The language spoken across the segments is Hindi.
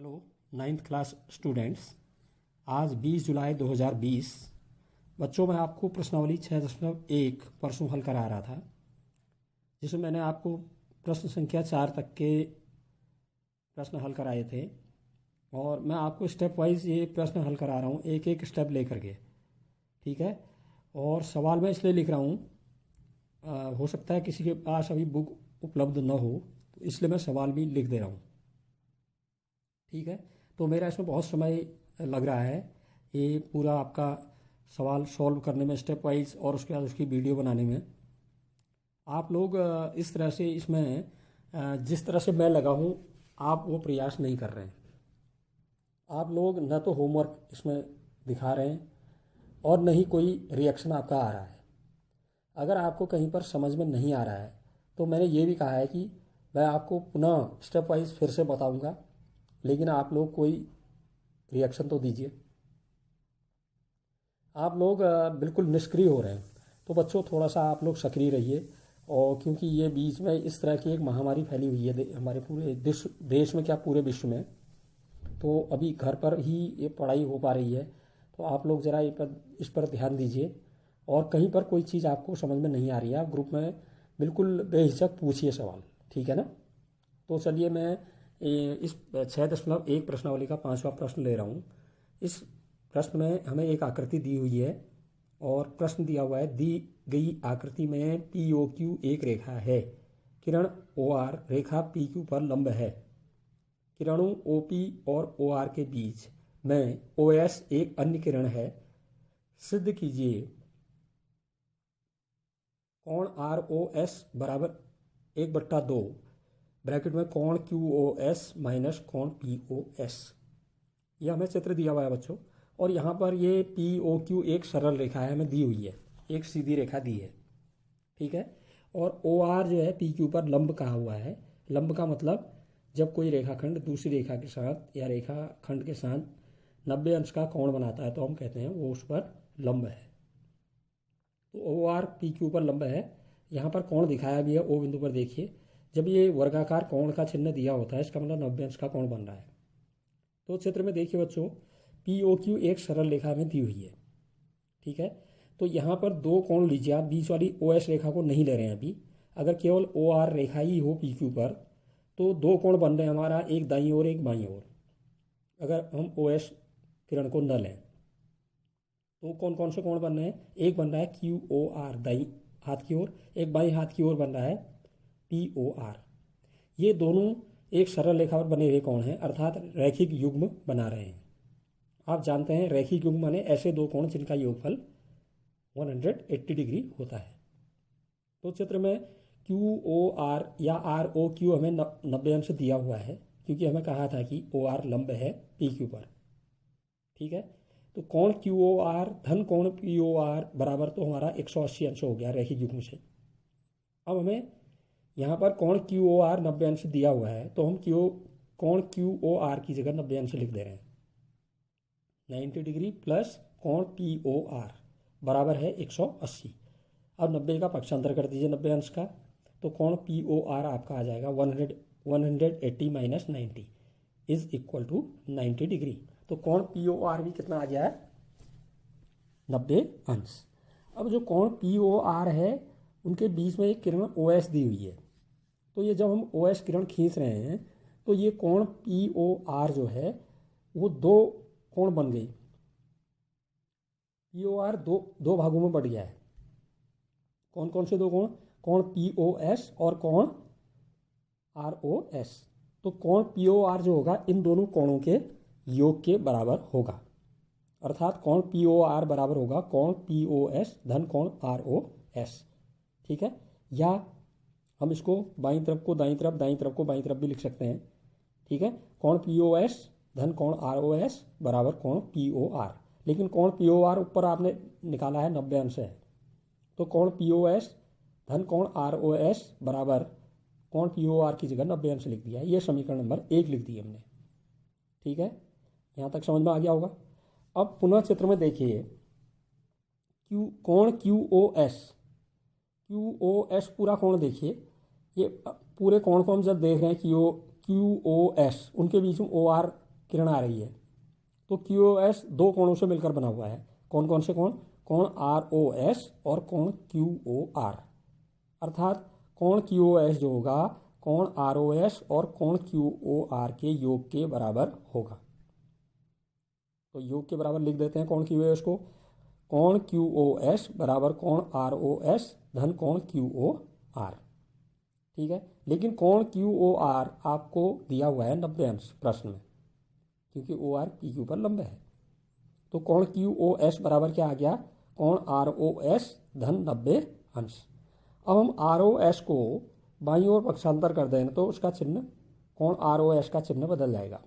Hello ninth class students. आज 20 जुलाई 2020। बच्चों, मैं आपको प्रश्नावली 6.1 परसों हल करा रहा था, जिसमें मैंने आपको प्रश्न संख्या 4 तक के प्रश्न हल कराए थे और मैं आपको स्टेप वाइज ये प्रश्न हल करा रहा हूँ, एक एक स्टेप लेकर के। ठीक है। और सवाल मैं इसलिए लिख रहा हूँ, हो सकता है किसी के पास अभी बुक उपलब्ध न हो, तो इसलिए मैं सवाल भी लिख दे रहा हूँ। ठीक है। तो मेरा इसमें बहुत समय लग रहा है, ये पूरा आपका सवाल सॉल्व करने में स्टेप वाइज, और उसके बाद उसकी वीडियो बनाने में। आप लोग इस तरह से इसमें जिस तरह से मैं लगा हूँ, आप वो प्रयास नहीं कर रहे हैं। आप लोग न तो होमवर्क इसमें दिखा रहे हैं और न ही कोई रिएक्शन आपका आ रहा है। अगर आपको कहीं पर समझ में नहीं आ रहा है तो मैंने ये भी कहा है कि मैं आपको पुनः स्टेप वाइज फिर से बताऊंगा, लेकिन आप लोग कोई रिएक्शन तो दीजिए। आप लोग बिल्कुल निष्क्रिय हो रहे हैं। तो बच्चों, थोड़ा सा आप लोग सक्रिय रहिए, और क्योंकि ये बीच में इस तरह की एक महामारी फैली हुई है हमारे पूरे देश में, क्या पूरे विश्व में। तो अभी घर पर ही ये पढ़ाई हो पा रही है, तो आप लोग ज़रा इस पर ध्यान दीजिए। और कहीं पर कोई चीज़ आपको समझ में नहीं आ रही है, आप ग्रुप में बिल्कुल बेहिचक पूछिए सवाल। ठीक है ना। तो चलिए, मैं इस 6.1 प्रश्नावली का 5वां प्रश्न ले रहा हूँ। इस प्रश्न में हमें एक आकृति दी हुई है और प्रश्न दिया हुआ है, दी गई आकृति में पी ओ क्यू एक रेखा है। किरण ओ आर रेखा पी क्यू पर लंब है। किरणों ओ पी और ओ आर के बीच में ओ एस एक अन्य किरण है। सिद्ध कीजिए कोण आर ओ एस बराबर 1/2 ब्रैकेट में कोण क्यू ओ एस माइनस कोण पी ओ एस। यह हमें चित्र दिया हुआ है बच्चों, और यहाँ पर ये पी ओ क्यू एक सरल रेखा है, हमें दी हुई है, एक सीधी रेखा दी है। ठीक है। और ओ आर जो है पी क्यू पर लंब कहा हुआ है। लंब का मतलब जब कोई रेखाखंड दूसरी रेखा के साथ या रेखाखंड के साथ 90 अंश का कोण बनाता है तो हम कहते हैं वो उस पर लंब है। तो ओ आर पी क्यू पर लंब है। यहाँ पर कोण दिखाया भी है, ओ बिंदु पर देखिए। जब ये वर्गाकार कोण का चिन्ह दिया होता है, इसका मतलब 90 अंश का कोण बन रहा है। तो चित्र में देखिए बच्चों, पी ओ क्यू एक सरल रेखा में दी हुई है। ठीक है। तो यहाँ पर दो कोण लीजिए आप, बीच वाली ओ एस रेखा को नहीं ले रहे हैं अभी। अगर केवल ओ आर रेखा ही हो पी क्यू पर तो दो कोण बन रहे हैं हमारा, एक दाईं ओर एक बाईं ओर। अगर हम ओ एस किरण को न लें तो कौन कौन से कोण बन रहे हैं? एक बन रहा है क्यू ओ आर दाईं हाथ की ओर, एक बाईं हाथ की ओर बन रहा है पी ओ आर। ये दोनों एक सरल रेखा पर बने हुए कोण हैं, अर्थात रैखिक युग्म बना रहे हैं। आप जानते हैं रैखिक युग्म माने ऐसे दो कोण जिनका योगफल 180 डिग्री होता है। तो चित्र में क्यू ओ आर या आर ओ क्यू हमें 90 अंश दिया हुआ है, क्योंकि हमें कहा था कि ओ आर लंब है पी क्यू पर। ठीक है। तो कोण क्यू ओ आर धन कोण पी ओ आर बराबर तो हमारा 180 अंश हो गया रैखिक युग्म से। अब हमें यहाँ पर कोण क्यू ओ आर 90 अंश दिया हुआ है, तो हम कोण क्यू ओ आर की जगह 90 अंश लिख दे रहे हैं। 90 डिग्री प्लस कोण पी ओ आर बराबर है 180। अब 90 का पक्षांतर कर दीजिए 90 अंश का, तो कोण पी ओ आर आपका आ जाएगा 180 minus 90 is equal to 90 degree. तो कोण पी ओ आर भी कितना आ गया है? 90 अंश। अब जो कोण पी ओ आर है उनके बीच में एक किरण ओ एस दी हुई है। तो ये जब हम ओ एस किरण खींच रहे हैं तो ये कोण पी ओ आर जो है वो दो कोण बन गई। पी ओ आर दो भागों में बढ़ गया है। कौन कौन से दो कोण? कोण पी ओ एस और कोण आर ओ एस। तो कोण पी ओ आर जो होगा इन दोनों कोणों के योग के बराबर होगा, अर्थात कोण पी ओ आर बराबर होगा कोण पी ओ एस धन कोण आर ओ एस। ठीक है। या हम इसको बाईं तरफ को दाईं तरफ, दाईं तरफ को बाईं तरफ भी लिख सकते हैं। ठीक है। कोण पी ओ एस धन कोण आर ओ एस बराबर कोण पी ओ आर। लेकिन कोण पी ओ आर ऊपर आपने निकाला है 90 अंश है, तो कोण पी ओ एस धन कोण आर ओ एस बराबर कोण पी ओ आर की जगह 90 अंश लिख दिया है। ये समीकरण नंबर 1 लिख दी हमने। ठीक है। यहाँ तक समझ में आ गया होगा। अब पुनः चित्र में देखिए, कोण क्यू ओ एस पूरा कोण देखिए। ये पूरे कोण को हम जब देख रहे हैं क्यू ओ एस, उनके बीच में ओ आर किरण आ रही है। तो QoS दो कोणों से मिलकर बना हुआ है। कौन कौन से कोण? कोण ROS और कोण QOR। अर्थात कोण QoS जो होगा कोण ROS और कोण QOR के योग के बराबर होगा। तो योग के बराबर लिख देते हैं कोण QoS को। कोण QoS बराबर कोण ROS धन कोण QOR। ठीक है, लेकिन कोण QOR आपको दिया हुआ है 90 अंश प्रश्न में, क्योंकि OR PQ पर लंब है। तो कोण QoS बराबर क्या आ गया? कोण ROS धन 90 अंश। अब हम ROS को बाईं ओर पक्षांतर कर दें तो उसका चिन्ह, कोण ROS का चिन्ह बदल जाएगा।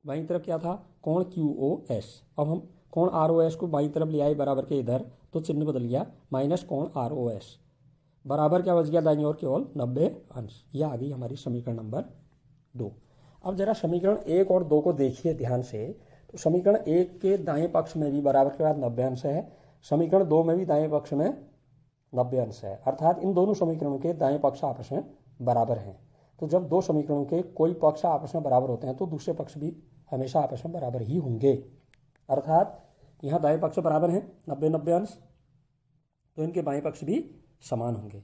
बाईं तरफ क्या था? कोण QoS। अब हम कोण ROS को बाईं तरफ ले आए बराबर के इधर, तो चिन्ह बदल गया माइनस कोण ROS। बराबर क्या बच गया दाईं ओर? केवल 90 अंश। यह आ गई हमारी समीकरण नंबर 2। अब जरा समीकरण 1 और 2 को देखिए ध्यान से। तो समीकरण 1 के दाएं पक्ष में भी बराबर के बाद 90 अंश है, समीकरण 2 में भी दाएं पक्ष में 90 अंश है। अर्थात इन दोनों समीकरणों के दाएं पक्ष आपस में बराबर हैं। तो जब दो समीकरणों के कोई पक्ष आपस में बराबर होते हैं तो दूसरे पक्ष भी हमेशा आपस में बराबर ही होंगे। अर्थात यहाँ दाएं पक्ष बराबर हैं 90-90 अंश, तो इनके बाएं पक्ष भी समान होंगे।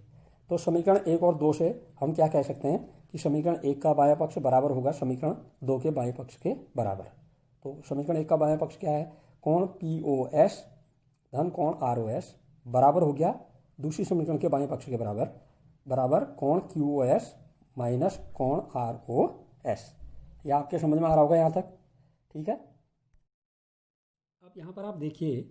तो समीकरण 1 और 2 से हम क्या कह सकते हैं कि समीकरण 1 का बायां पक्ष बराबर होगा समीकरण 2 के बाएं पक्ष के बराबर। तो समीकरण 1 का बायां पक्ष क्या है? कोण POS धन कोण ROS बराबर हो गया दूसरी समीकरण के बाएं पक्ष के बराबर, बराबर कोण QoS माइनस कोण ROS। यह आपके समझ में आ रहा होगा यहाँ तक? ठीक है। अब यहाँ पर आप देखिए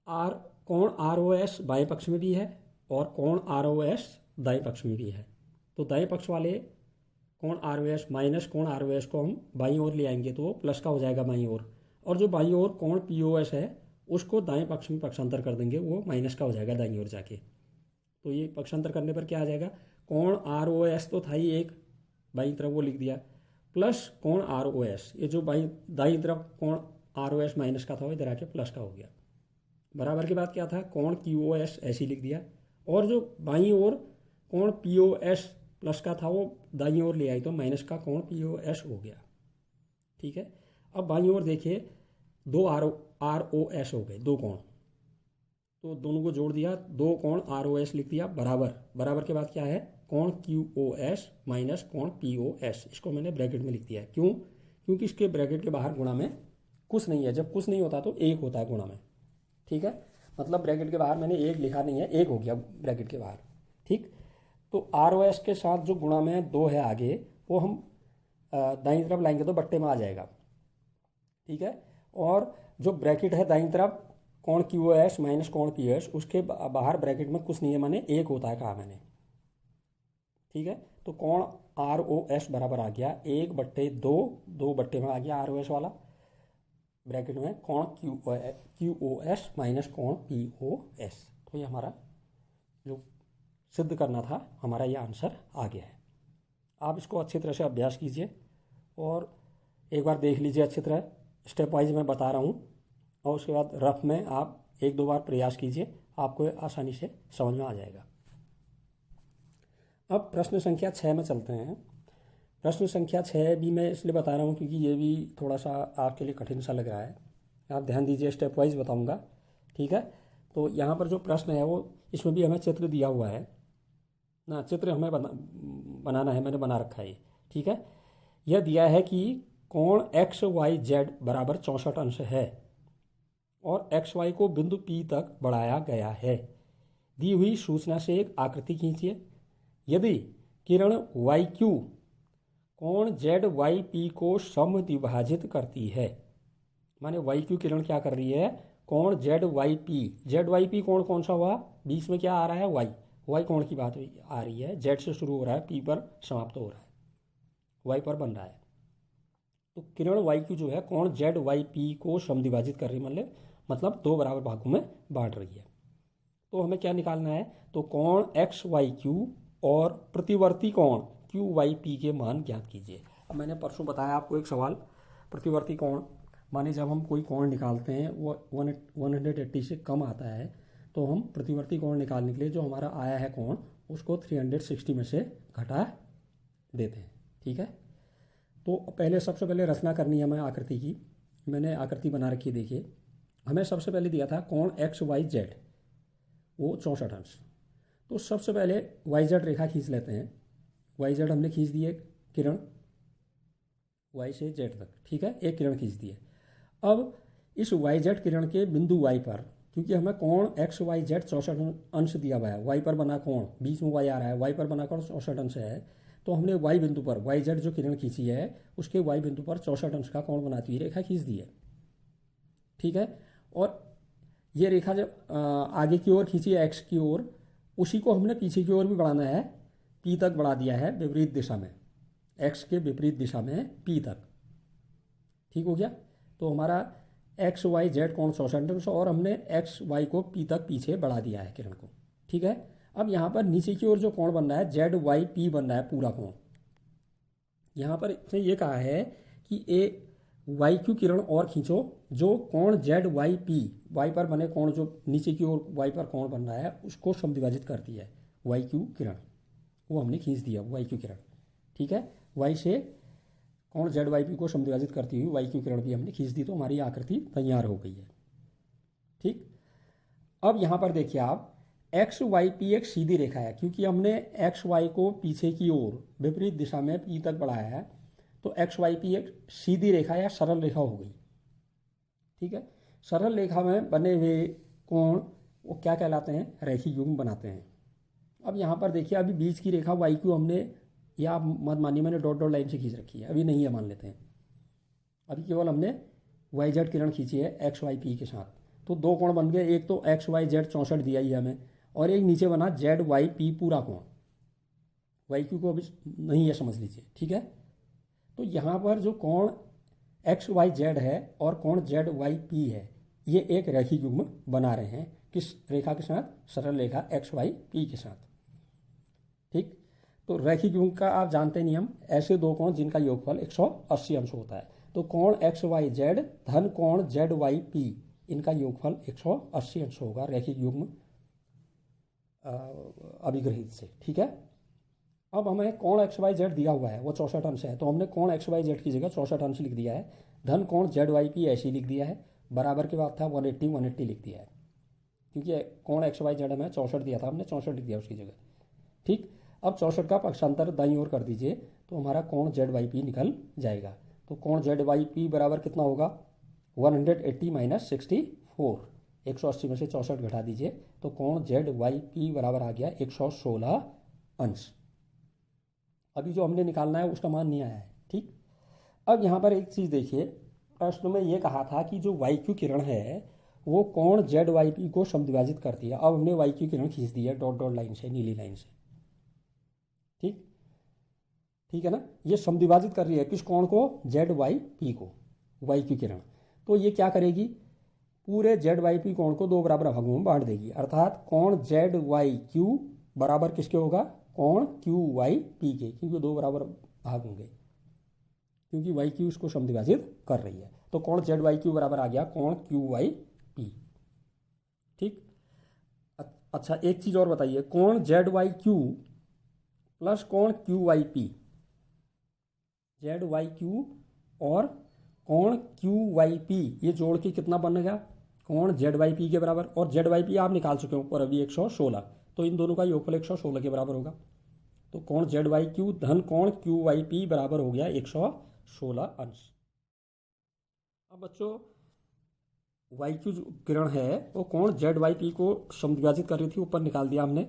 कोण ROS बाएं पक्ष में भी है और कोण ROS दाएं पक्ष में भी है। तो दाएं पक्ष वाले कोण ROS माइनस कोण ROS को हम बाईं ओर ले आएंगे तो प्लस का हो जाएगा बाईं ओर, और जो बाईं ओर कोण POS है उसको दाएं पक्ष में पक्षांतर कर देंगे, वो माइनस का हो जाएगा दाईं ओर जाके। तो ये पक्षांतर करने पर क्या आ जाएगा? कोण ROS तो था ही एक, बाईं तरफ वो लिख दिया, प्लस कोण ROS, ये जो दाईं तरफ कोण ROS माइनस का था वो इधर आके प्लस का हो गया। बराबर के बाद क्या था? कोण QoS ऐसे ही लिख दिया, और जो बाईं ओर कोण POS प्लस का था वो दाईं ओर ले आई तो माइनस का कोण POS हो गया। ठीक है। अब बाईं ओर देखिए दो ROS हो गए, दो कोण, तो दोनों को जोड़ दिया, दो कोण ROS लिख दिया बराबर। बराबर के बाद क्या है? कोण QoS माइनस कोण POS, इसको मैंने ब्रैकेट में लिख दिया। क्यों? क्योंकि इसके ब्रैकेट के बाहर गुणा में कुछ नहीं है, जब कुछ नहीं होता तो एक होता है गुणा में। ठीक है, मतलब ब्रैकेट के बाहर मैंने एक लिखा नहीं है, एक हो गया ब्रैकेट के बाहर। ठीक, तो ROS के साथ जो गुणा में 2 है आगे, वो हम दाईं तरफ लाएंगे तो बट्टे में आ जाएगा। ठीक है, और जो ब्रैकेट है दाईं तरफ कोण QoS माइनस कोण POS, उसके बाहर ब्रैकेट में कुछ नहीं है, माने एक होता है कहा मैंने। ठीक है, तो कोण ROS बराबर आ गया 1/2, 2 बट्टे में आ गया ROS वाला, ब्रैकेट में कोण QoS माइनस कोण POS। तो ये हमारा जो सिद्ध करना था, हमारा ये आंसर आ गया है। आप इसको अच्छी तरह से अभ्यास कीजिए और एक बार देख लीजिए अच्छी तरह, स्टेप वाइज मैं बता रहा हूँ, और उसके बाद रफ में आप 1-2 बार प्रयास कीजिए, आपको आसानी से समझ में आ जाएगा। अब प्रश्न संख्या 6 में चलते हैं। प्रश्न संख्या 6 भी मैं इसलिए बता रहा हूँ क्योंकि ये भी थोड़ा सा आपके लिए कठिन सा लग रहा है। आप ध्यान दीजिए, स्टेप वाइज बताऊँगा। ठीक है, तो यहाँ पर जो प्रश्न है वो, इसमें भी हमें चित्र दिया हुआ है ना, चित्र हमें बनाना है, मैंने बना रखा है। ठीक है, यह दिया है कि कोण XYZ बराबर 64 अंश है और XY को बिंदु P तक बढ़ाया गया है। दी हुई सूचना से एक आकृति खींचिए। यदि किरण YQ कोण ZYP को समद्विभाजित करती है, माने YQ किरण क्या कर रही है? कोण ZYP कोण कौन सा हुआ? बीच में क्या आ रहा है? Y कोण की बात आ रही है, Z से शुरू हो रहा है, P पर समाप्त हो रहा है, Y पर बन रहा है। तो किरण YQ जो है कोण ZYP को समद्विभाजित कर रही है, मतलब 2 बराबर भागों में बांट रही है। तो हमें क्या निकालना है? तो कोण XYQ और प्रतिवर्ती कोण QYP के मान ज्ञात कीजिए। अब मैंने परसों बताया आपको एक सवाल, प्रतिवर्ती कोण माने जब हम कोई कोण निकालते हैं वो 180 से कम आता है, तो हम प्रतिवर्ती कोण निकालने के लिए जो हमारा आया है कोण, उसको 360 में से घटा देते हैं। ठीक है, तो पहले सबसे पहले रचना करनी है हमें आकृति की। मैंने आकृति बना रखी है, देखिए। हमें सबसे पहले दिया था कोण एक्स वाई जेड, वो 64 अंश। तो सबसे पहले वाई जेड रेखा खींच लेते हैं। वाई जेड हमने खींच दी है किरण, वाई से जेड तक, ठीक है, एक किरण खींच दी है। अब इस वाई जेड किरण के बिंदु वाई पर, क्योंकि हमें कोण एक्स वाई जेड 64 अंश दिया हुआ है, वाई पर बना कोण, बीच में वाई आ रहा है, वाई पर बना कोण 64 अंश है, तो हमने वाई बिंदु पर वाई जेड जो किरण खींची है उसके वाई बिंदु पर 64 अंश का कोण बनाती हुई रेखा खींच दी है, ठीक है। और ये रेखा जब आगे की ओर खींची है एक्स की ओर, उसी को हमने पीछे की ओर भी बढ़ाना है, पी तक बढ़ा दिया है विपरीत दिशा में, एक्स के विपरीत दिशा में पी तक, ठीक हो गया। तो हमारा एक्स वाई जेड कोण 64 अंश और हमने एक्स वाई को पी तक पीछे बढ़ा दिया है किरण को, ठीक है। अब यहाँ पर नीचे की ओर जो कोण बन रहा है जेड वाई पी बन रहा है पूरा कोण। यहाँ पर इसने ये कहा है कि ए वाई क्यू किरण और खींचो जो कोण जेड वाई पी, वाई पर बने कोण जो नीचे की ओर वाई पर कोण बन रहा है उसको समद्विभाजित करती है वाई क्यू किरण, वो हमने खींच दिया वाई क्यू किरण, ठीक है। वाई से कोण जेड वाई पी को समद्विभाजित करती हुई वाई क्यू किरण भी हमने खींच दी, तो हमारी आकृति तैयार हो गई है, ठीक। अब यहाँ पर देखिए आप, एक्स वाई पी एक सीधी रेखा है, क्योंकि हमने एक्स वाई को पीछे की ओर विपरीत दिशा में पी तक बढ़ाया है, तो एक्स वाई पी एक सीधी रेखा या सरल रेखा हो गई, ठीक है। सरल रेखा में बने हुए कोण वो क्या कहलाते हैं, रैखिक युग्म बनाते हैं। अब यहाँ पर देखिए, अभी बीच की रेखा वाई क्यू हमने, या मत मानिए मैंने डॉट डॉट लाइन से खींच रखी है, अभी नहीं है मान लेते हैं, अभी केवल हमने वाई जेड किरण खींची है एक्स वाई पी के साथ, तो दो कोण बन गए, एक तो एक्स वाई जेड 64 दिया ही हमें, और एक नीचे बना जेड वाई पी पूरा कोण, वाई क्यू को अभी नहीं है समझ लीजिए, ठीक है। तो यहाँ पर जो कोण एक्स वाई जेड है और कोण जेड वाई पी है, ये एक रैखिक युग्म बना रहे हैं, किस रेखा के साथ, सरल रेखा एक्स वाई पी के साथ, ठीक। तो रैखिक युग्म का आप जानते नियम, ऐसे दो कोण जिनका योगफल 180 अंश होता है, तो कोण एक्स वाई जेड धन कोण जेड वाई पी, इनका योगफल 180 अंश होगा रैखिक युग्म अभिग्रहित से, ठीक है। अब हमें कोण एक्स वाई जेड दिया हुआ है वो 64 अंश है, तो हमने कोण एक्स वाई जेड की जगह 64 अंश लिख दिया है, धन कोण जेड वाई पी ऐसे ही लिख दिया है, बराबर के बाद था 180 लिख दिया है, क्योंकि कोण एक्स वाई जेड हमें 64 दिया था, हमने 64 लिख दिया उसकी जगह, ठीक। अब 64 का पक्षांतर दाईं ओर कर दीजिए, तो हमारा कोण जेड वाई पी निकल जाएगा। तो कोण जेड वाई पी बराबर कितना होगा, 180 माइनस 64, 180 में से 64 घटा दीजिए, तो कोण जेड वाई पी बराबर आ गया 116 अंश। अभी जो हमने निकालना है उसका मान नहीं आया है, ठीक। अब यहाँ पर एक चीज़ देखिए, प्रश्न में ये कहा था कि जो वाई क्यू किरण है वो कोण जेड वाई पी को समद्विभाजित करती है। अब हमने वाई क्यू किरण खींच दी है डॉट डॉट लाइन से, नीली लाइन से, ठीक, ठीक है ना। ये समद्विभाजित कर रही है किस कोण को, जेड वाई पी को, वाई क्यू किरण। तो ये क्या करेगी, पूरे जेड वाई पी कोण को दो बराबर भागों में बांट देगी, अर्थात कोण जेड वाई क्यू बराबर किसके होगा, कोण क्यू वाई पी के, क्योंकि दो बराबर भाग होंगे, क्योंकि वाई क्यू इसको समद्विभाजित कर रही है। तो कोण जेड वाई क्यू बराबर आ गया कोण क्यू वाई पी, ठीक। अच्छा एक चीज़ और बताइए, कोण जेड वाई क्यू प्लस कोण Q Y P, Z Y Q और कोण क्यू वाई पी, ये जोड़ के कितना बनेगा, कोण जेड वाई पी के बराबर, और जेड वाई पी आप निकाल चुके हो ऊपर अभी 116, तो इन दोनों का योगफल 116 के बराबर होगा। तो कोण जेड वाई क्यू धन कोण क्यू वाई पी बराबर हो गया 116 अंश। अब बच्चों वाई क्यू किरण है वो कोण जेड वाई पी को समद्विभाजित कर रही थी, ऊपर निकाल दिया हमने,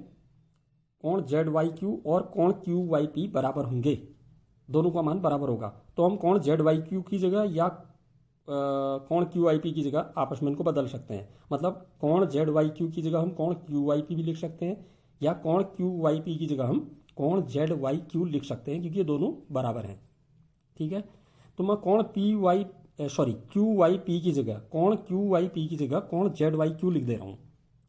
कोण जेड वाई क्यू और कोण क्यू वाई पी बराबर होंगे, दोनों का मान बराबर होगा। तो हम कोण जेड वाई क्यू की जगह या कोण क्यू वाई पी की जगह आपस में इनको बदल सकते हैं, मतलब कोण जेड वाई क्यू की जगह हम कोण क्यू वाई पी भी लिख सकते हैं, या कोण क्यू वाई पी की जगह हम कोण जेड वाई क्यू लिख सकते हैं, क्योंकि ये दोनों बराबर हैं, ठीक है। तो मैं कोण क्यू वाई पी की जगह, कोण क्यू वाई पी की जगह कोण जेड वाई क्यू लिख दे रहा हूँ,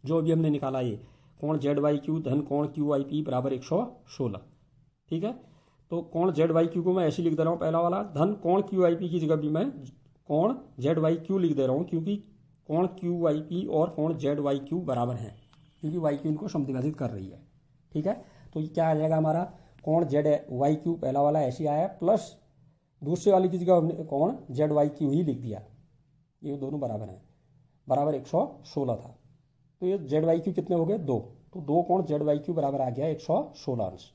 जो अभी हमने निकाला ये कोण जेड वाई क्यू धन कोण क्यू वाई पी बराबर 116, ठीक है। तो कोण जेड वाई क्यू को मैं ऐसे लिख दे रहा हूँ, पहला वाला, धन कोण क्यू वाई पी की जगह भी मैं कोण जेड वाई क्यू लिख दे रहा हूँ, क्योंकि कोण क्यू वाई पी और कोण जेड वाई क्यू बराबर हैं, क्योंकि वाई क्यू इनको समद्विभाजित कर रही है, ठीक है। तो ये क्या आ जाएगा हमारा, कोण जेड वाई क्यू पहला वाला ऐसे आया, प्लस दूसरे वाली की जगह हमने कोण जेड वाई क्यू ही लिख दिया, ये दोनों बराबर हैं, बराबर 116 था। तो ये जेड वाई क्यू कितने हो गए 2, तो 2 कोण जेड वाई क्यू बराबर आ गया 116 अंश।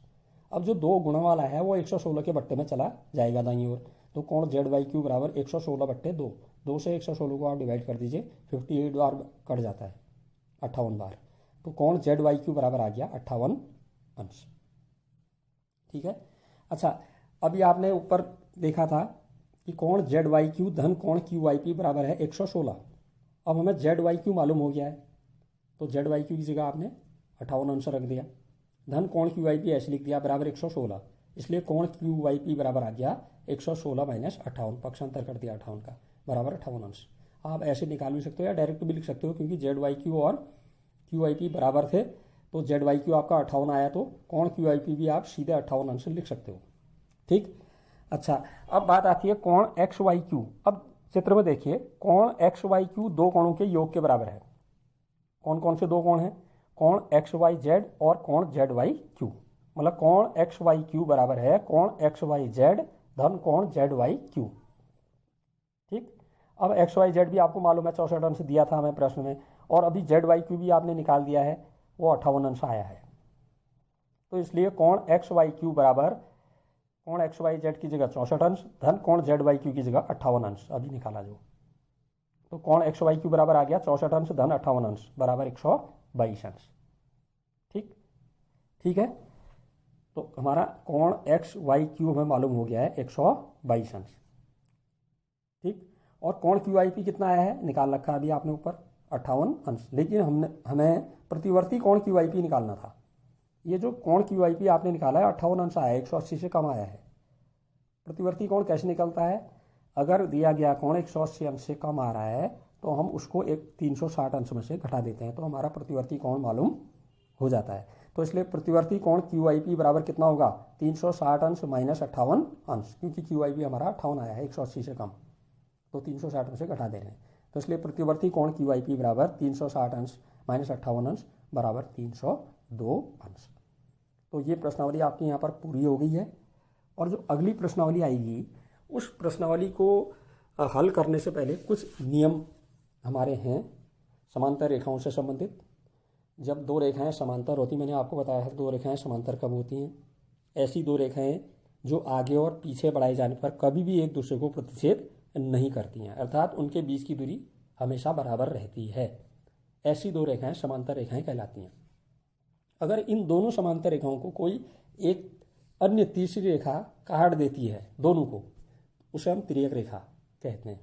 अब जो 2 गुणा वाला है वो 116 के बट्टे में चला जाएगा दाईं ओर, तो कोण जेड वाई क्यू बराबर 116 बट्टे 2, 2 से 116 को आप डिवाइड कर दीजिए, 58 बार कट जाता है, 58 बार, तो कोण जेड वाई क्यू बराबर आ गया 58 अंश। ठीक है। अच्छा, अभी आपने ऊपर देखा था कि कोण जेड वाई क्यू धन कोण क्यू वाई पी बराबर है 116। अब हमें जेड वाई क्यू मालूम हो गया है, तो जेड वाई क्यू की जगह आपने 58 अंश रख दिया, धन कोण क्यू वाई पी ऐसे लिख दिया बराबर 116, इसलिए कोण क्यू वाई पी बराबर आ गया 116 माइनस 58, पक्षांतर कर दिया 58 का, बराबर 58 अंश। आप ऐसे निकाल भी सकते हो या डायरेक्ट भी लिख सकते हो, क्योंकि जेड वाई क्यू और क्यू वाई पी बराबर थे, तो जेड वाई क्यू आपका 58 आया, तो कोण क्यू वाई पी भी आप सीधे 58 अंश लिख सकते हो। ठीक। अच्छा, अब बात आती है कोण एक्स वाई क्यू। अब चित्र में देखिए, कोण एक्स वाई क्यू दो कोणों के योग के बराबर है। कौन कौन से दो कोण हैं? कोण एक्स वाई जेड और कोण जेड वाई क्यू, मतलब कोण एक्स वाई क्यू बराबर है कोण एक्स वाई जेड धन कोण जेड वाई क्यू। ठीक। अब एक्स वाई जेड भी आपको मालूम है 64 अंश दिया था हमें प्रश्न में, और अभी जेड वाई क्यू भी आपने निकाल दिया है, वो 58 अंश आया है। तो इसलिए कोण एक्स वाई क्यू बराबर कोण एक्स वाई जेड की जगह 64 अंश धन कोण जेड वाई क्यू की जगह 58 अंश अभी निकाला जो, तो कोण एक्स वाई क्यू बराबर आ गया 64 अंश धन 58 अंश बराबर 122 अंश। ठीक। ठीक है, तो हमारा कोण एक्स वाई क्यू हमें मालूम हो गया है 122 अंश। ठीक। और कोण क्यू आई पी कितना आया है निकाल रखा अभी आपने ऊपर 58 अंश, लेकिन हमें प्रतिवर्ती कोण क्यू आई पी निकालना था। ये जो कोण क्यू आई पी आपने निकाला है 58 अंश आया है, 180 से कम आया है। प्रतिवर्ती कोण कैसे निकलता है? अगर दिया गया कोण 180 अंश से कम आ रहा है तो हम उसको एक 360 अंश में से घटा देते हैं, तो हमारा प्रतिवर्ती कोण मालूम हो जाता है। तो इसलिए प्रतिवर्ती कोण क्यू आई पी बराबर कितना होगा? 360 अंश माइनस 58 अंश, क्योंकि क्यू आई पी हमारा 58 आया है 180 से कम, तो 360 में से घटा दे रहे हैं। तो इसलिए प्रतिवर्ती कोण क्यू आई पी बराबर 360 अंश माइनस 58 अंश बराबर 302 अंश। तो ये प्रश्नावली आपकी यहाँ पर पूरी हो गई है। और जो अगली प्रश्नावली आएगी उस प्रश्नावली को हल करने से पहले कुछ नियम हमारे हैं समांतर रेखाओं से संबंधित। जब दो रेखाएं समांतर होती, मैंने आपको बताया है दो रेखाएं समांतर कब होती हैं? ऐसी दो रेखाएं जो आगे और पीछे बढ़ाए जाने पर कभी भी एक दूसरे को प्रतिच्छेद नहीं करती हैं, अर्थात उनके बीच की दूरी हमेशा बराबर रहती है। ऐसी दो रेखाएं समांतर रेखाएं कहलाती हैं। अगर इन दोनों समांतर रेखाओं को कोई एक अन्य तीसरी रेखा काट देती है दोनों को, उसे हम तिर्यक रेखा कहते हैं।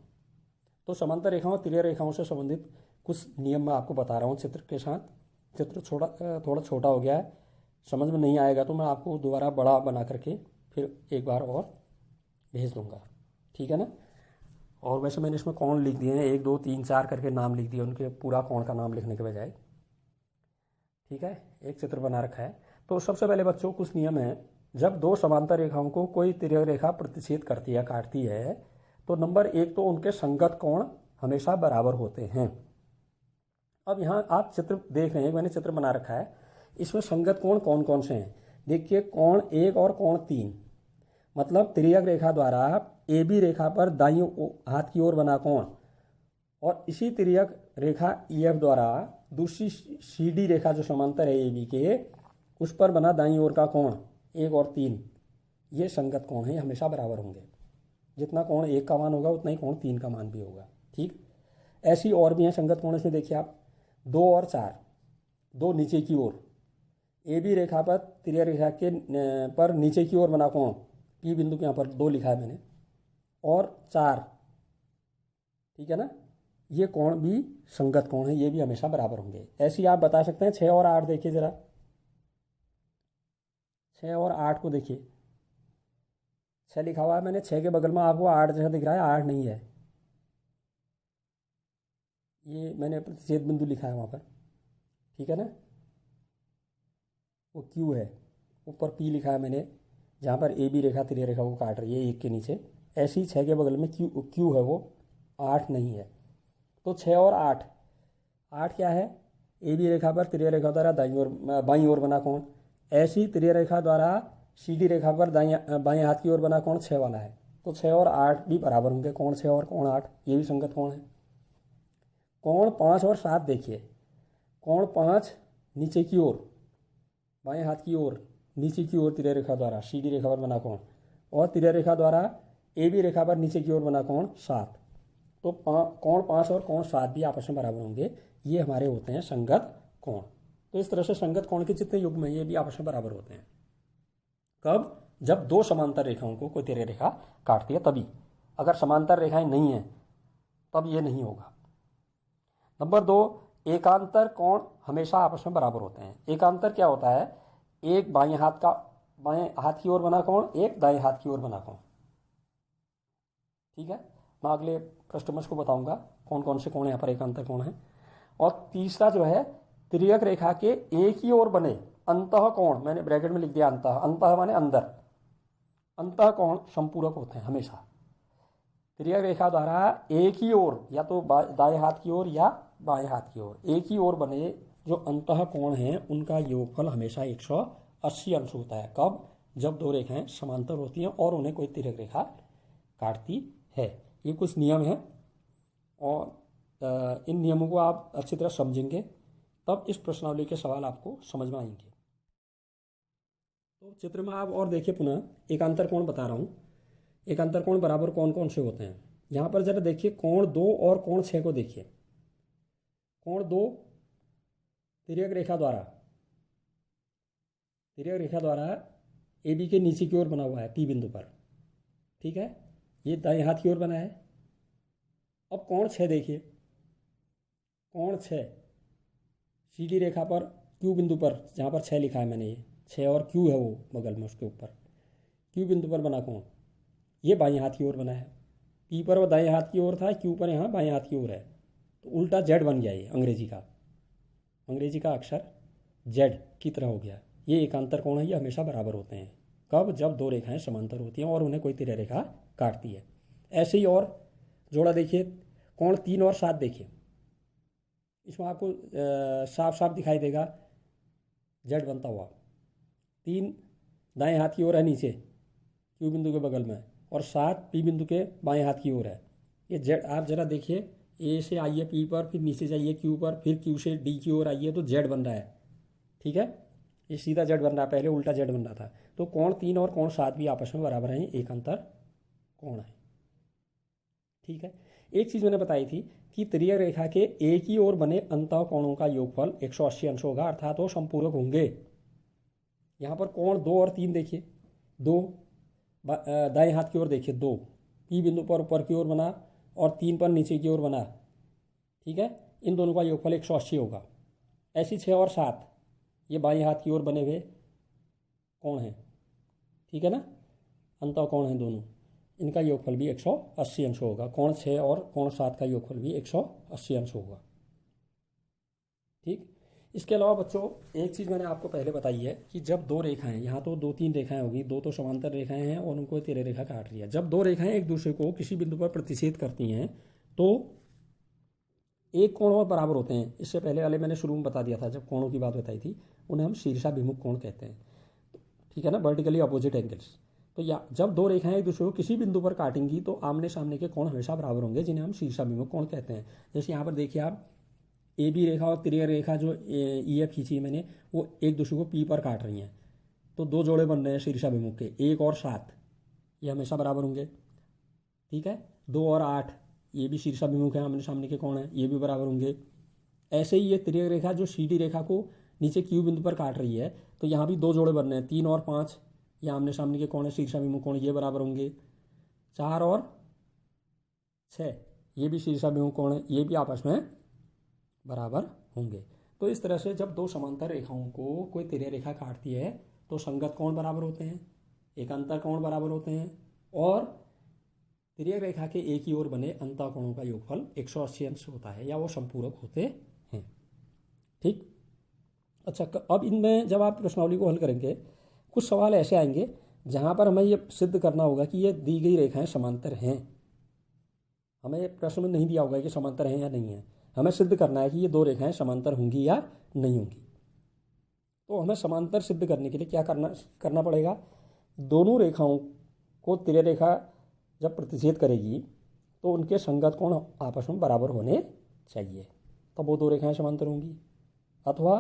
तो समांतर रेखाओं तिर्यक रेखाओं से संबंधित कुछ नियम मैं आपको बता रहा हूँ चित्र के साथ। चित्र थोड़ा छोटा हो गया है, समझ में नहीं आएगा तो मैं आपको दोबारा बड़ा बना करके फिर एक बार और भेज दूंगा, ठीक है ना। और वैसे मैंने इसमें कोण लिख दिए हैं, 1 2 3 4 करके नाम लिख दिए, उनके पूरा कोण का नाम लिखने के बजाय, ठीक है। एक चित्र बना रखा है। तो सबसे पहले बच्चों कुछ नियम है। जब दो समांतर रेखाओं को कोई तिर्यक रेखा प्रतिच्छेद करती है, काटती है, तो नंबर 1 तो उनके संगत कोण हमेशा बराबर होते हैं। अब यहाँ आप चित्र देख रहे हैं, मैंने चित्र बना रखा है, इसमें संगत कोण कौन कौन से हैं? देखिए, कोण 1 और कोण 3, मतलब तिर्यक रेखा द्वारा ए बी रेखा पर दाईं हाथ की ओर बना कोण, और इसी तिर्यक रेखा ई एफ द्वारा दूसरी सी डी रेखा जो समांतर है ए बी के, उस पर बना दाईं ओर का कोण 1 और 3, ये संगत कोण है, हमेशा बराबर होंगे। जितना कोण 1 का मान होगा उतना ही कोण 3 का मान भी होगा, ठीक। ऐसी और भी हैं संगत कोण, इसमें देखिए आप 2 और 4, 2 नीचे की ओर, ए बी रेखा पर तिर्यक रेखा के पर नीचे की ओर बना कोण, पी बिंदु के यहाँ पर 2 लिखा है मैंने, और 4, ठीक है ना, ये कोण भी संगत कोण है, ये भी हमेशा बराबर होंगे। ऐसी आप बता सकते हैं 6 और 8, देखिए जरा 6 और 8 को देखिए, 6 लिखा हुआ है मैंने, 6 के बगल में आपको 8 जैसा दिख रहा है, 8 नहीं है, ये मैंने प्रतिच्छेद बिंदु लिखा है वहाँ पर, ठीक है ना, वो क्यू है, ऊपर पी लिखा है मैंने, जहाँ पर ए बी रेखा तिर्यक रेखा को काट रही है 1 के नीचे। ऐसी 6 के बगल में क्यू है, वो 8 नहीं है। तो 6 और 8, 8 क्या है? ए बी रेखा पर तिर्यक रेखा द्वारा बाईं ओर बना कोण, ऐसी तिर्यक रेखा द्वारा सी डी रेखा पर बाएं हाथ की ओर बना कोण 6 वाला है, तो 6 और 8 भी बराबर होंगे, कोण 6 और कोण 8, ये भी संगत कोण है। कोण 5 और 7 देखिए, कोण 5 नीचे की ओर, बाएं हाथ की ओर, नीचे की ओर तिर्य रेखा द्वारा सीधी रेखा पर बना कोण, और तिर्य रेखा द्वारा ए बी रेखा पर नीचे की ओर बना कोण 7। तो कोण 5 और कोण 7 भी आपस में बराबर होंगे, ये हमारे होते हैं संगत कोण। तो इस तरह से संगत कोण के जितने युग्म हैं ये भी आपस में बराबर होते हैं। कब? जब दो समांतर रेखाओं को कोई तिर्य रेखा काटती है तभी। अगर समांतर रेखाएं नहीं हैं तब ये नहीं होगा। नंबर 2, एकांतर कोण हमेशा आपस में बराबर होते हैं। एकांतर क्या होता है? एक बाएं हाथ की ओर बना कोण, एक दाएं हाथ की ओर बना कोण। ठीक है, मैं अगले कस्टमर्स को बताऊंगा कौन कौन से कोण यहाँ पर एकांतर कोण है। और तीसरा जो है, तिर्यक रेखा के एक ही ओर बने अंतः कोण, मैंने ब्रैकेट में लिख दिया अंतः, अंतः माने अंदर, अंतः कोण संपूरक होते हैं हमेशा। तिर्यक रेखा द्वारा एक ही ओर, या तो दाएं हाथ की ओर या बाएं हाथ की ओर, एक ही ओर बने जो अंतः कोण हैं उनका योगफल हमेशा 180 अंश होता है। कब? जब दो रेखाएं समांतर होती हैं और उन्हें कोई तिर्यक रेखा काटती है। ये कुछ नियम हैं और इन नियमों को आप अच्छी तरह समझेंगे तब इस प्रश्नावली के सवाल आपको समझ में आएंगे। तो चित्र में आप और देखिए, पुनः एकांतर कोण बता रहा हूँ। एकांतर कोण बराबर कौन कौन से होते हैं? यहाँ पर जरा देखिए, कोण 2 और कोण 6 को देखिए। कोण 2 तिर्यक रेखा द्वारा ए बी के नीचे की ओर बना हुआ है पी बिंदु पर। ठीक है, ये दाएं हाथ की ओर बना है। अब कोण 6 देखिए, कोण 6 सीधी रेखा पर क्यू बिंदु पर, जहाँ पर 6 लिखा है मैंने, ये 6 और क्यू है वो बगल में उसके ऊपर, क्यू बिंदु पर बना कोण, ये बाएं हाथ की ओर बना है। पी पर वो दाएं हाथ की ओर था, क्यू पर यहाँ बाएं हाथ की ओर है, तो उल्टा जेड बन गया। ये अंग्रेजी का अक्षर जेड की तरह हो गया। ये एकांतर कोण है, ये हमेशा बराबर होते हैं। कब? जब दो रेखाएं समांतर होती हैं और उन्हें कोई तिर्य रेखा काटती है। ऐसे ही और जोड़ा देखिए, कोण 3 और 7 देखिए, इसमें आपको साफ साफ दिखाई देगा जेड बनता हुआ। 3 दाएं हाथ की ओर है नीचे क्यू बिंदु के बगल में, और 7 पी बिंदु के बाएं हाथ की ओर है। ये जेड आप जरा देखिए, ए से आइए पी पर, फिर नीचे जाइए क्यू पर, फिर क्यू से डी की ओर आइए तो जेड बन रहा है। ठीक है, ये सीधा जेड बन रहा है, पहले उल्टा जेड बन रहा था। तो कोण 3 और कोण 7 भी आपस में बराबर हैं, एकांतर कोण है। ठीक है, एक चीज़ मैंने बताई थी कि तिर्यक रेखा के एक ही ओर बने अंतः कोणों का योगफल 180 अंश होगा, अर्थात वो संपूरक होंगे। यहाँ पर कोण 2 और 3 देखिए, 2 दाएं हाथ की ओर देखिए, 2 पी बिंदु पर ऊपर की ओर बना और 3 पर नीचे की ओर बना। ठीक है, इन दोनों का योगफल 180 होगा। ऐसी 6 और 7 ये बाएं हाथ की ओर बने हुए कोण हैं। ठीक है ना, अंतः कोण हैं दोनों, इनका योगफल भी 180 अंश होगा। कोण 6 और कोण 7 का योगफल भी 180 अंश होगा। ठीक, इसके अलावा बच्चों एक चीज़ मैंने आपको पहले बताई है कि जब दो रेखाएं, यहाँ तो 2-3 रेखाएं होगी, 2 तो समांतर रेखाएं हैं और उनको तिर्य रेखा काट रही है। जब दो रेखाएं एक दूसरे को किसी बिंदु पर प्रतिच्छेद करती हैं तो एक कोण और बराबर होते हैं। इससे पहले वाले मैंने शुरू में बता दिया था, जब कोणों की बात बताई थी, उन्हें हम शीर्षाभिमुख कोण कहते हैं। ठीक है ना, वर्टिकली अपोजिट एंगल्स। तो या जब दो रेखाएं एक दूसरे को किसी बिंदु पर काटेंगी तो आमने सामने के कोण हमेशा बराबर होंगे, जिन्हें हम शीर्षाभिमुख कोण कहते हैं। जैसे यहाँ पर देखिए आप, ए बी रेखा और तिर्यक रेखा जो ई एफ खींची है मैंने, वो एक दूसरे को पी पर काट रही हैं, तो 2 जोड़े बन रहे हैं शीर्षाभिमुख के, 1 और 7 ये हमेशा बराबर होंगे। ठीक है, 2 और 8 ये भी शीर्षाभिमुख है, आमने सामने के कोण हैं, ये भी बराबर होंगे। ऐसे ही ये तिर्यक रेखा जो सीधी रेखा को नीचे क्यू बिंदु पर काट रही है, तो यहाँ भी 2 जोड़े बन रहे हैं, 3 और 5 ये आमने सामने के कोण है, शीर्षाभिमुख कोण, ये बराबर होंगे। 4 और 6 ये भी शीर्षाभिमुख कोण है, ये भी आपस में बराबर होंगे। तो इस तरह से जब दो समांतर रेखाओं को कोई तिर्यक रेखा काटती है तो संगत कोण बराबर होते हैं, एकांतर कोण बराबर होते हैं, और तिर्यक रेखा के एक ही ओर बने अंतः कोणों का योगफल 180 अंश होता है, या वो संपूरक होते हैं। ठीक, अच्छा, अब इनमें जब आप प्रश्नावली को हल करेंगे कुछ सवाल ऐसे आएंगे जहाँ पर हमें ये सिद्ध करना होगा कि ये दी गई रेखाएं समांतर हैं। हमें प्रश्न में नहीं दिया होगा कि समांतर हैं या नहीं है, हमें सिद्ध करना है कि ये दो रेखाएं समांतर होंगी या नहीं होंगी। तो हमें समांतर सिद्ध करने के लिए क्या करना पड़ेगा? दोनों रेखाओं को तिर्यक रेखा जब प्रतिच्छेद करेगी तो उनके संगत कोण आपस में बराबर होने चाहिए, तब वो दो रेखाएं समांतर होंगी। अथवा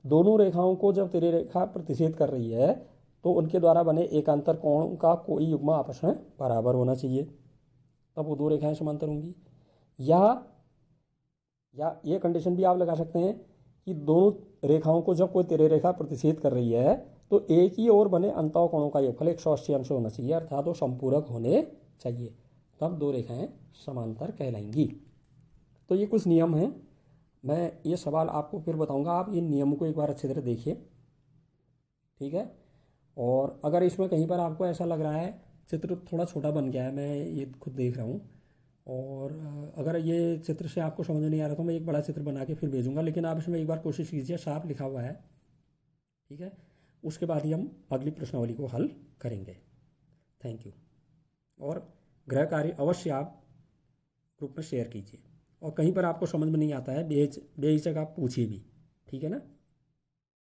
दोनों रेखाओं को जब तेरी रेखा प्रतिच्छेद कर रही है तो उनके द्वारा बने एकांतर कोण का कोई युग्म आपस में बराबर होना चाहिए, तब वो दो रेखाएं समांतर होंगी। या ये कंडीशन भी आप लगा सकते हैं कि दोनों रेखाओं को जब कोई तेरे रेखा प्रतिच्छेद कर रही है तो एक ही ओर बने अंतः कोणों का योगफल 180 अंश होना चाहिए, अर्थात वो संपूरक होने चाहिए, तब दो रेखाएं समांतर कहलाएंगी। तो ये कुछ नियम हैं, मैं ये सवाल आपको फिर बताऊंगा, आप इन नियमों को एक बार अच्छी तरह देखिए, ठीक है। और अगर इसमें कहीं पर आपको ऐसा लग रहा है चित्र थोड़ा छोटा बन गया है, मैं ये खुद देख रहा हूँ, और अगर ये चित्र से आपको समझ नहीं आ रहा तो मैं एक बड़ा चित्र बना के फिर भेजूंगा, लेकिन आप इसमें एक बार कोशिश कीजिए, साफ लिखा हुआ है, ठीक है। उसके बाद ही हम अगली प्रश्नावली को हल करेंगे। Thank you. और गृह कार्य अवश्य आप ग्रुप में शेयर कीजिए, और कहीं पर आपको समझ में नहीं आता है बेहिचक आप पूछिए भी, ठीक है ना।